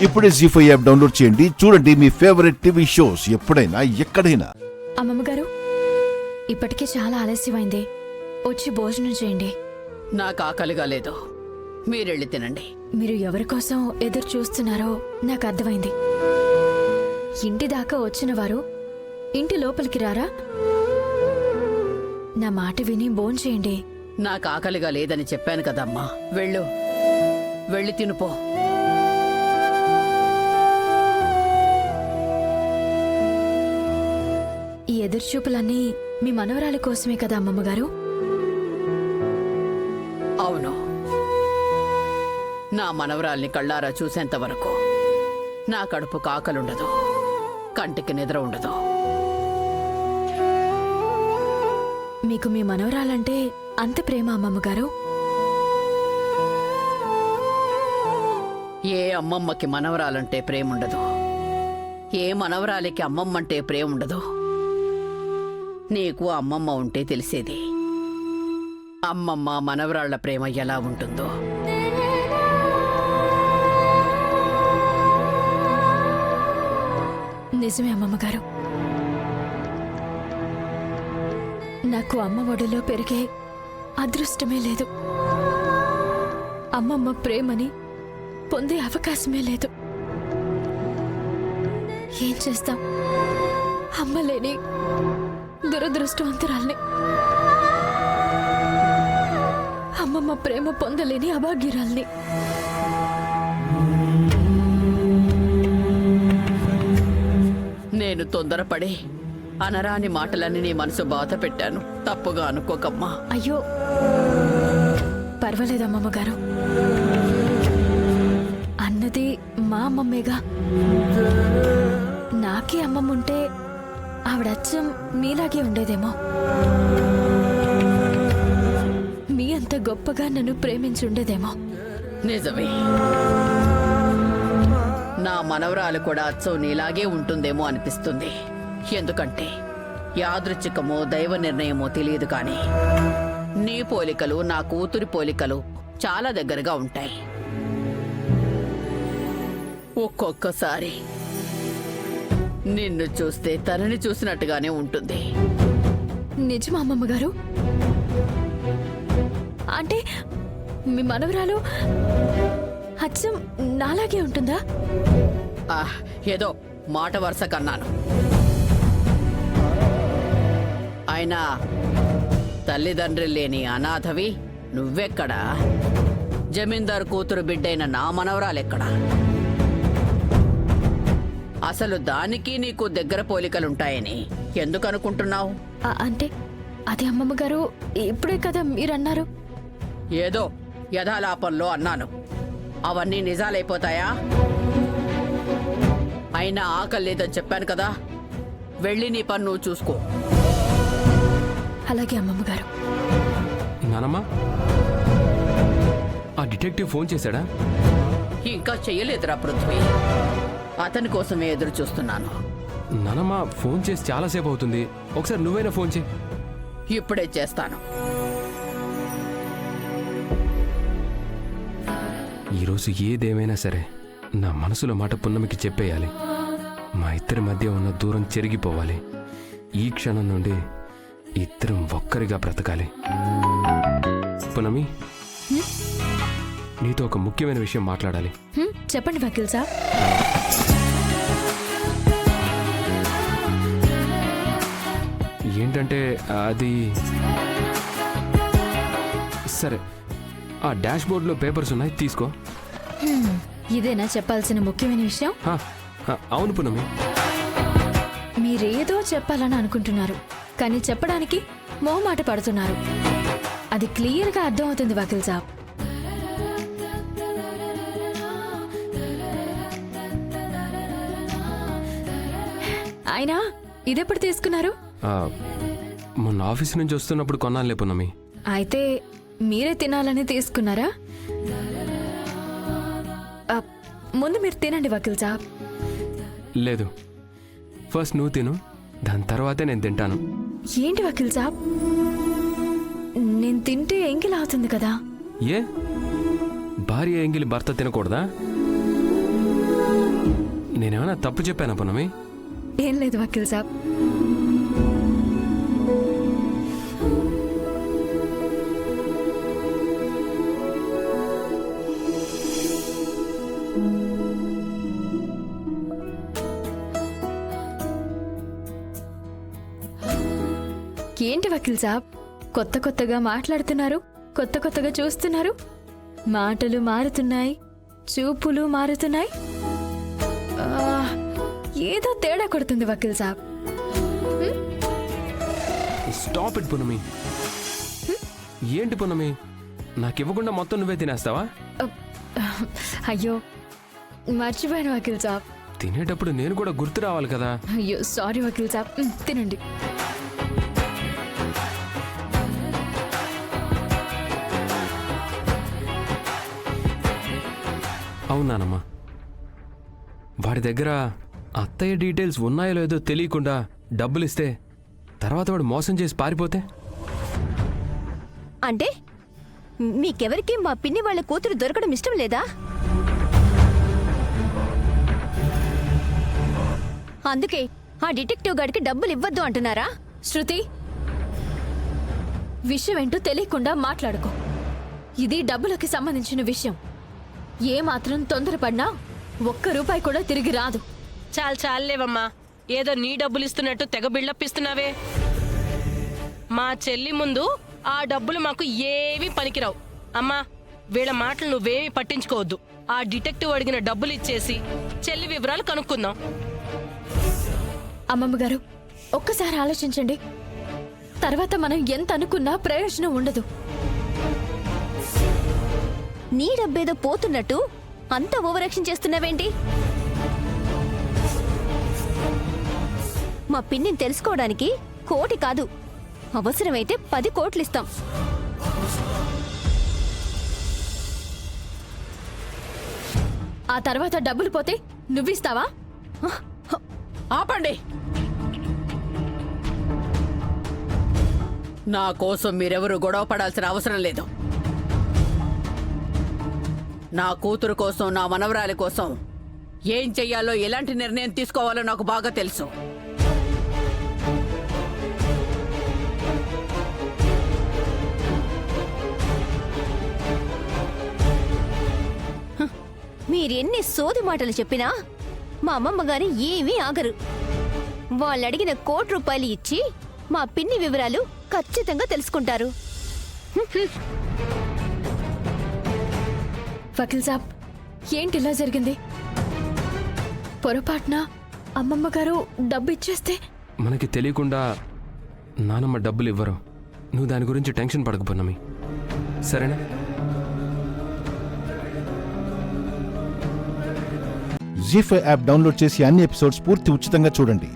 ఇప్పుడే జీ5 app download చేయండి. చూడండి మీ ఫేవరెట్ టీవీ షోస్ ఎప్పుడైనా ఎక్కడైనా. అమ్మమ్మ గారు, ఇప్పటికే చాలా ఆలస్యమైంది. వచ్చి భోజనం చేయండి. నాకు ఆకలిగా లేదు, మీరెళ్ళి తినండి. మీరు ఎవరి కోసం ఎదురు చూస్తున్నారో నాకు అర్థమైంది. ఇంటి దాకా వచ్చిన వారు ఇంటి లోపలికి రారా? నా మాట విని భోంచేయండి. నాకు ఆకలిగా లేదని చెప్పాను కదమ్మా. వెళ్ళి తినుపో. ఈ ఎదురుచూపులన్నీ మీ మనవరాలి కోసమే కదా అమ్మమ్మగారు? అవును, నా మనవరాల్ని కళ్ళారా చూసేంత వరకు నా కడుపు కాకలుండదు, కంటికి నిద్ర ఉండదు. మీకు మీ మనవరాలంటే అంత ప్రేమ అమ్మమ్మగారు? ఏ అమ్మమ్మకి మనవరాలంటే ప్రేముండదు, ఏ మనవరాలికి అమ్మమ్మంటే ప్రేముండదు. నీకు అమ్మమ్మ ఉంటే తెలిసేది అమ్మమ్మ మనవరాళ్ల ప్రేమ ఎలా ఉంటుందో. నిజమే అమ్మమ్మగారు. నాకు అమ్మ ఒడిలో పెరిగే అదృష్టమే లేదు. అమ్మమ్మ ప్రేమని పొందే అవకాశమే లేదు. ఏం చేస్తాం, అమ్మ లేని దురదృష్టవంతురాల్ని. అమ్మమ్మ ప్రేమ పొందలేని అభాగ్యురాల్ని. నేను తొందరపడి అనరాని మాటలన్నీ నీ మనసు బాధ పెట్టాను. తప్పుగా అనుకోకమ్మా. అయ్యో, పర్వాలేదు అమ్మమ్మ గారు. అన్నది మా అమ్మమ్మేగా. నాకే అమ్మమ్మ ఉంటే ఆవిడచ్చం మీలాగే ఉండేదేమో. మీ అంత గొప్పగా నన్ను ప్రేమించుండేదేమో. నిజమే, నా మనవరాలు కూడా అచ్చం నీలాగే ఉంటుందేమో అనిపిస్తుంది. ఎందుకంటే యాదృచ్ఛికమో దైవ నిర్ణయమో తెలియదు, కానీ నీ పోలికలు నా కూతురి పోలికలు చాలా దగ్గరగా ఉంటాయి. ఒక్కొక్కసారి నిన్ను చూస్తే తనని చూసినట్టుగానే ఉంటుంది. నిజమా అమ్మమ్మ గారు? అంటే మీ మనవరాలు అచ్చం నాలాగే ఉంటుందా? ఏదో మాట వరుస కన్నాను. అయినా తల్లిదండ్రి లేని అనాథవి నువ్వెక్కడా? జమీందారు కూతురు బిడ్డైన నా మనవరాలెక్కడా? అసలు దానికి నీకు దగ్గర పోలికలుంటాయని ఎందుకు అనుకుంటున్నావు? అంటే అది అమ్మమ్మ గారు ఇప్పుడే కదా మీరన్నారు. ఏదో యథాలాపంలో అన్నాను. అవన్నీ నిజాలైపోతాయా? అయినా ఆకలి లేదని చెప్పాను కదా, వెళ్ళి నీ పని నువ్వు చూసుకో. అలాగే అమ్మమ్మ గారు. నానమ్మా, ఆ డిటెక్టివ్ ఫోన్ చేశాడా? ఇంకా చెయ్యలేదురా పృథ్వీ. అతని కోసమే ఎదురు చూస్తున్నాను. నానమ్మా, ఫోన్ చేసి చాలాసేపు అవుతుంది. ఒకసారి నువ్వైనా ఫోన్ చేయి. ఇప్పుడే చేస్తాను. ఈరోజు ఏదేమైనా సరే నా మనసులో మాట పున్నమికి చెప్పేయాలి. మా ఇద్దరి మధ్య ఉన్న దూరం చెరిగిపోవాలి. ఈ క్షణం నుండి ఇద్దరం ఒక్కరిగా బ్రతకాలి. పున్నమి, నీతో ఒక ముఖ్యమైన విషయం మాట్లాడాలి. చెప్పండి వకీల్ సాబ్. ఏంటంటే అది సరే, ఆ డాష్ బోర్డులో పేపర్స్ ఉన్నాయి, తీసుకో. ఇదేనా చెప్పాల్సిన ముఖ్యమైన విషయం? అవును పున్నమి. మీరేదో చెప్పాలని అనుకుంటున్నారు, కానీ చెప్పడానికి మొహమాట పడుతున్నారు. అది క్లియర్గా అర్థమవుతుంది వకీల్ సాబ్. అయినా ఇదెప్పుడు తీసుకున్నారు? మొన్న ఆఫీస్ నుంచి వస్తున్నప్పుడు కొన్నానులే పున్నమి. అయితే మీరే తినాలని తీసుకున్నారా? ముందు మీరు తినండి వకీల్ సాబ్. లేదు, ఫస్ట్ నువ్వు తిను, దాని తర్వాతే నేను తింటాను. ఏంటి వకీల్ సాబ్, నేను తింటే ఎంగిల్ అవుతుంది కదా? ఏ భార్య ఎంగిలి భర్త తినకూడదా? ఏమైనా తప్పు చెప్పానా పున్నమి? ఏం లేదు వకీల్ సాబ్. ఏంటి వకీల్ సాబ్, కొత్త కొత్తగా మాట్లాడుతున్నారు, కొత్త కొత్తగా చూస్తున్నారు, మాటలు మారుతున్నాయి, చూపులు మారుతున్నాయి. ఏదో తేడా కొడుతుంది వకీల్ సాబ్. స్టాప్ ఇట్ పున్నమి. ఏంటి పున్నమి, నాకివ్వకుండా మొత్తం నువ్వే తినేస్తావా? అయ్యో మర్చిపోయాను వకీల్ సాబ్. తినేటప్పుడు నేను కూడా గుర్తు రావాలి కదా. అయ్యో సారీ వకీల్ సాబ్. తినండి. అవునానమ్మా, వాడి దగ్గర అత్తయ్య డీటెయిల్స్ ఉన్నాయో లేదో తెలియకుండా డబ్బులు ఇస్తే తర్వాత వాడు మోసం చేసి పారిపోతే? అంటే మీకెవరికి మా పిన్ని వాళ్ళ కూతురు దొరకడం ఇష్టం లేదా? అందుకే ఆ డిటెక్టివ్ గాడికి డబ్బులు ఇవ్వద్దు అంటున్నారా? శృతి, విషయం ఏంటో తెలియకుండా మాట్లాడుకో. ఇది డబ్బులకి సంబంధించిన విషయం. ఏ మాత్రం తొందరపడినా ₹1 కూడా తిరిగి రాదు. చాలేవమ్మా, ఏదో నీ డబ్బులు ఇస్తున్నట్టు తెగ బిల్డప్ ఇస్తున్నావే. మా చెల్లి ముందు ఆ డబ్బులు మాకు ఏవి పనికిరావు. అమ్మా, వీళ్ళ మాటలు నువ్వేమీ పట్టించుకోవద్దు. ఆ డిటెక్టివ్ అడిగిన డబ్బులు ఇచ్చేసి చెల్లి వివరాలు కనుక్కుందాం. అమ్మమ్మ గారు, ఒక్కసారి ఆలోచించండి. తర్వాత మనం ఎంత అనుకున్నా ప్రయోజనం ఉండదు. నీ డబ్బేదో పోతున్నట్టు అంత ఓవరాక్షన్ చేస్తున్నావేంటి? మా పిన్నిని తెలుసుకోవడానికి 1 కోటి కాదు, అవసరమైతే 10 కోట్లు ఇస్తాం. ఆ తర్వాత డబ్బులు పోతే నువ్విస్తావా? ఆపండి. నా కోసం మీరెవరూ గొడవ పడాల్సిన అవసరం లేదు. నా కూతురు కోసం, నా మనవరాలి కోసం ఏం చెయ్యాలో, ఎలాంటి నిర్ణయం తీసుకోవాలో నాకు బాగా తెలుసు. మీరెన్ని సోది మాటలు చెప్పినా మా అమ్మమ్మ గారు ఏమీ ఆగరు. వాళ్ళడిగిన ₹1 కోటి ఇచ్చి మా పిన్ని వివరాలు ఖచ్చితంగా తెలుసుకుంటారు. వకీల్ సాబ్, ఏంటి ఇలా జరిగింది? పొరపాటున అమ్మమ్మ గారు డబ్బు ఇచ్చేస్తే? మనకి తెలియకుండా నానమ్మ డబ్బులు ఇవ్వరు. నువ్వు దాని గురించి టెన్షన్ పడకపోయినామి, సరేనా? జీ5 యాప్ డౌన్లోడ్ చేసి అన్ని ఎపిసోడ్స్ పూర్తి ఉచితంగా చూడండి.